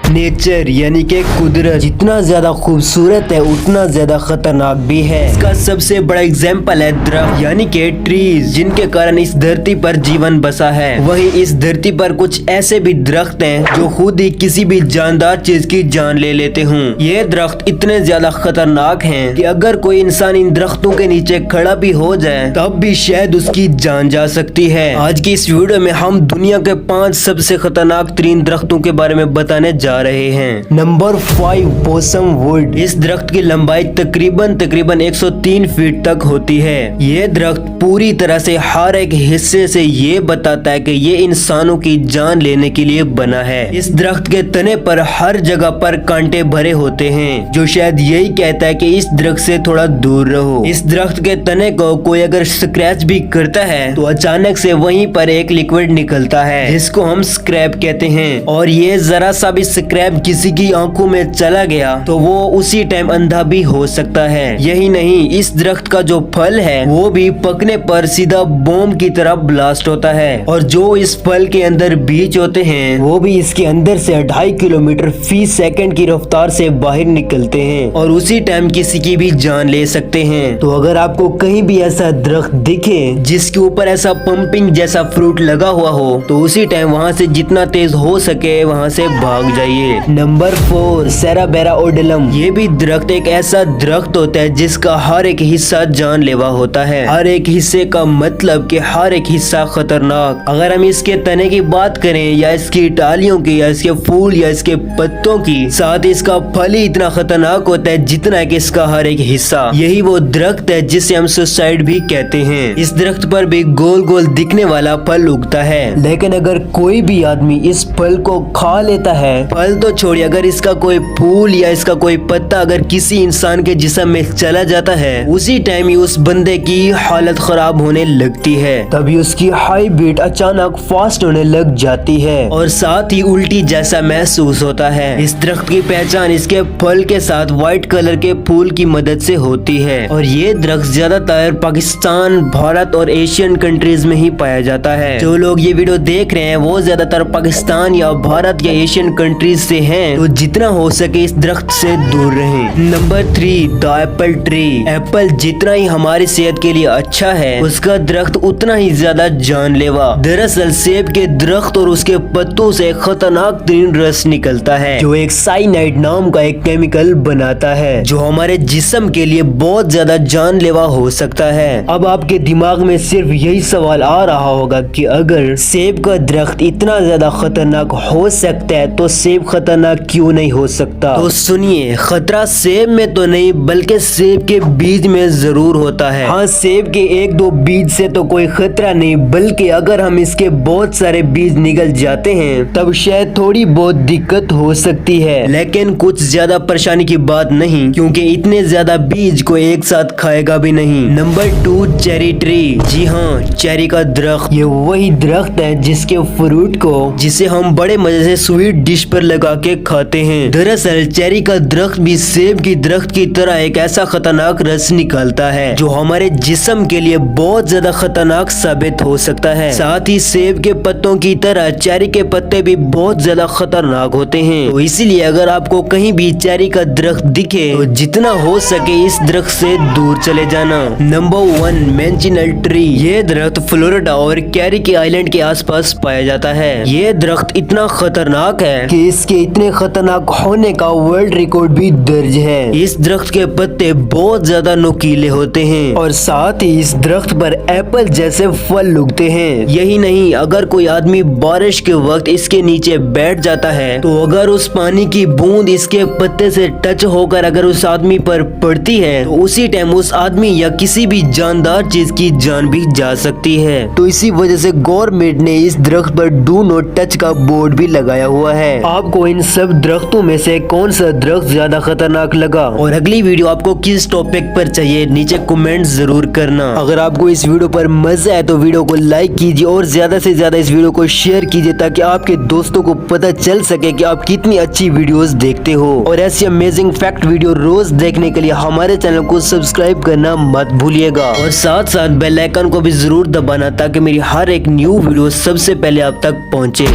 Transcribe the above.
Nature यानी कि कुदरत जितना ज्यादा खूबसूरत है उतना ज्यादा खतरनाक भी है। इसका सबसे बड़ा एग्जाम्पल है दरख्त यानी कि ट्रीज, जिनके कारण इस धरती पर जीवन बसा है। वहीं इस धरती पर कुछ ऐसे भी दरख्त हैं जो खुद ही किसी भी जानदार चीज की जान ले लेते हों। ये दरख्त इतने ज्यादा खतरनाक हैं कि अगर कोई इंसान इन दरख्तों के नीचे खड़ा भी हो जाए तब भी शायद उसकी जान जा सकती है। आज की इस वीडियो में हम दुनिया के 5 सबसे खतरनाक तरीन दरख्तों के बारे में बताने जा रहे हैं। Number 5, possum would. इस दरख्त की लंबाई तकरीबन 103 फीट तक होती है। ये दरख्त पूरी तरह से हर एक हिस्से से ये बताता है कि ये इंसानों की जान लेने के लिए बना है। इस दरख्त के तने पर हर जगह पर कांटे भरे होते हैं जो शायद यही कहता है कि इस दरख्त से थोड़ा दूर रहो। इस दरख्त के तने को कोई अगर स्क्रैच भी करता है तो अचानक से वहीं पर एक लिक्विड निकलता है जिसको हम स्क्रैप कहते हैं, और ये जरा सा भी स्क्रैप किसी की आंखों में चला गया तो वो उसी टाइम अंधा भी हो सकता है। यही नहीं, इस दरख्त का जो फल है वो भी पकने पर सीधा बम की तरह ब्लास्ट होता है, और जो इस फल के अंदर बीज होते हैं वो भी इसके अंदर से 2.5 किलोमीटर फी सेकंड की रफ्तार से बाहर निकलते हैं और उसी टाइम किसी की भी जान ले सकते हैं। तो अगर आपको कहीं भी ऐसा दरख्त दिखे जिसके ऊपर ऐसा पंपिंग जैसा फ्रूट लगा हुआ हो तो उसी टाइम वहाँ से जितना तेज हो सके वहाँ से भाग जाइए। नंबर 4, सेराबेरा ओडेलम। ये भी दरख्त एक ऐसा दरख्त होता है जिसका हर एक हिस्सा जानलेवा होता है। हर एक हिस्से का मतलब कि हर एक हिस्सा खतरनाक। अगर हम इसके तने की बात करें या इसकी डालियों की या इसके फूल या इसके पत्तों की, साथ इसका फल ही इतना खतरनाक होता है जितना कि इसका हर एक हिस्सा। यही वो दरख्त है जिसे हम सुसाइड भी कहते हैं। इस दरख्त पर भी गोल गोल दिखने वाला फल उगता है, लेकिन अगर कोई भी आदमी इस फल को खा लेता है, फल तो छोड़िए अगर इसका कोई फूल या इसका कोई पत्ता अगर किसी इंसान के जिस्म में चला जाता है उसी टाइम ही उस बंदे की हालत खराब होने लगती है। तभी उसकी हाई बीट अचानक फास्ट होने लग जाती है और साथ ही उल्टी जैसा महसूस होता है। इस दरख्त की पहचान इसके फल के साथ व्हाइट कलर के फूल की मदद से होती है, और ये दरख्त ज्यादातर पाकिस्तान, भारत और एशियन कंट्रीज में ही पाया जाता है। जो लोग ये वीडियो देख रहे हैं वो ज्यादातर पाकिस्तान या भारत या एशियन कंट्रीज से हैं, तो जितना हो सके इस दरख्त से दूर रहें। Number 3, the Apple tree. Apple जितना ही हमारी सेहत के लिए अच्छा है उसका दरख्त उतना ही ज्यादा जानलेवा। दरअसल सेब के दरख्त और उसके पत्तों से खतरनाक तरीन रस निकलता है जो एक साइनाइड नाम का एक केमिकल बनाता है जो हमारे जिस्म के लिए बहुत ज्यादा जानलेवा हो सकता है। अब आपके दिमाग में सिर्फ यही सवाल आ रहा होगा कि अगर सेब का दरख्त इतना ज्यादा खतरनाक हो सकता है तो सेब खतरनाक क्यों नहीं हो सकता? तो सुनिए, खतरा सेब में तो नहीं बल्कि सेब के बीज में जरूर होता है। हाँ, सेब के 1-2 बीज से तो कोई खतरा नहीं, बल्कि अगर हम इसके बहुत सारे बीज निकल जाते हैं तब शायद थोड़ी बहुत दिक्कत हो सकती है, लेकिन कुछ ज्यादा परेशानी की बात नहीं क्योंकि इतने ज्यादा बीज को एक साथ खाएगा भी नहीं। Number 2, cherry tree. जी हाँ, चेरी का दरख्त। ये वही दरख्त है जिसके फ्रूट को जिसे हम बड़े मजे से स्वीट डिश पर लगा के खाते हैं। दरअसल चेरी का दरख्त भी सेब की दरख्त की तरह एक ऐसा खतरनाक रस निकालता है जो हमारे जिस्म के लिए बहुत ज्यादा खतरनाक साबित हो सकता है। साथ ही सेब के पत्तों की तरह चेरी के पत्ते भी बहुत ज्यादा खतरनाक होते हैं, तो इसीलिए अगर आपको कहीं भी चेरी का दरख्त दिखे तो जितना हो सके इस दरख्त से दूर चले जाना। नंबर 1, मैंचिनल ट्री। ये दरख्त फ्लोरिडा और कैरिकी आइलैंड के आसपास पाया जाता है। ये दरख्त इतना खतरनाक है कि इसके इतने खतरनाक होने का वर्ल्ड रिकॉर्ड भी दर्ज है। इस दरख्त के पत्ते बहुत ज्यादा नुकीले होते हैं और साथ ही इस दरख्त पर एप्पल जैसे फल उगते हैं। यही नहीं, अगर कोई आदमी बारिश के वक्त इसके नीचे बैठ जाता है तो अगर उस पानी की बूंद इसके पत्ते से टच होकर अगर उस आदमी पर पड़ती है तो उसी टाइम उस आदमी या किसी भी जानदार चीज की जान भी जा सकती है। तो इसी वजह से गवर्नमेंट ने इस दरख्त पर डू नॉट टच का बोर्ड भी लगाया हुआ है। आपको इन सब दरख्तों में से कौन सा दरख्त ज्यादा खतरनाक लगा और अगली वीडियो आपको किस टॉपिक पर चाहिए नीचे कमेंट जरूर करना। अगर आपको इस वीडियो पर मजा आए तो वीडियो को लाइक कीजिए और ज्यादा से ज्यादा इस वीडियो को शेयर कीजिए ताकि आपके दोस्तों को पता चल सके कि आप कितनी अच्छी वीडियोस देखते हो। और ऐसी अमेजिंग फैक्ट वीडियो रोज देखने के लिए हमारे चैनल को सब्सक्राइब करना मत भूलिएगा और साथ साथ बेल आइकन को भी जरूर दबाना ताकि मेरी हर एक न्यू वीडियो सबसे पहले आप तक पहुंचे।